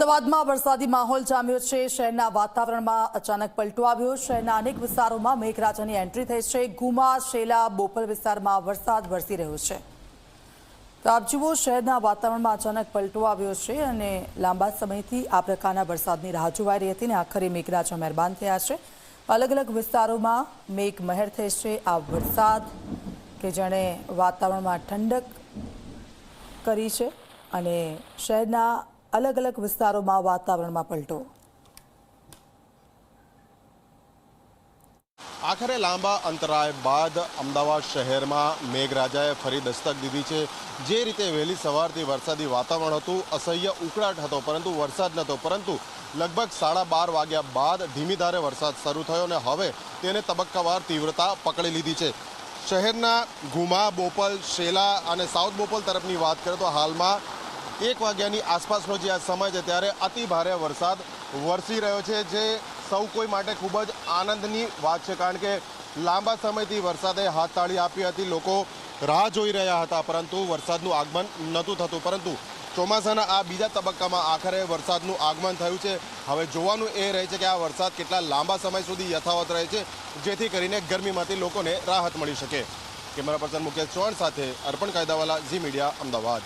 અમદાવાદમાં વરસાદી માહોલ જામ્યો છે। શહેરના વાતાવરણમાં અચાનક પલટો આવ્યો। શહેરના અનેક વિસ્તારોમાં મેઘરાજાની એન્ટ્રી થઈ છે। ગુમા, શેલા, બોપલ વિસ્તારમાં વરસાદ વરસી રહ્યો છે। તો આપ જુઓ, શહેરના વાતાવરણમાં અચાનક પલટો આવ્યો છે અને લાંબા સમયથી આ પ્રકારના વરસાદની રાહ જોવાઈ રહી હતી અને આખરે મેઘરાજા મહેરબાન થયા છે। અલગ અલગ વિસ્તારોમાં મેઘ મહેર થઈ છે। આ વરસાદ કે જેણે વાતાવરણમાં ઠંડક કરી છે અને શહેરના अलग अलग विस्तारों में वातावरण में पलटो। आखरे लांबा अंतराय बाद अमदावाद शहर में मेघराजाए फरी दस्तक दीधी है। जे रीते वहेली सवारथी वरसादी वातावरण हतुं, असह्य उकळाट हतो, परंतु वरसाद नहोतो। परंतु लगभग 12:30 वाग्या बाद धीमी धारे वरसाद शरू थयो अने हवे तेने तबक्कावार तीव्रता पकड़ी लीधी है। शहरना गुमा, बोपल, शेला और साउथ बोपल तरफनी बात करें तो हाल में 1 वाग्यानी आसपासनो जे आ समय है त्यारे अति भारे वरसाद वरसी रह्यो छे, जे सौ कोई माटे खूब ज आनंदनी बात है। कारण के लांबा समयथी वरसादे हाथताળી आपी हती, लोको राह जोई रह्या हता, परंतु वरसादनुं आगमन नहोतुं थतुं। परंतु ચોમાસાના આ બીજા તબક્કામાં આખરે વરસાદનું આગમન થયું છે। હવે જોવાનું એ રહે છે કે આ વરસાદ કેટલા લાંબા સમય સુધી યથાવત રહે છે, જેથી કરીને ગરમીમાંથી લોકોને રાહત મળી શકે। કેમેરા પર્સન મુકેશ ચૌહાણ સાથે અર્પણ કાયદાવાલા, ઝી મીડિયા, અમદાવાદ।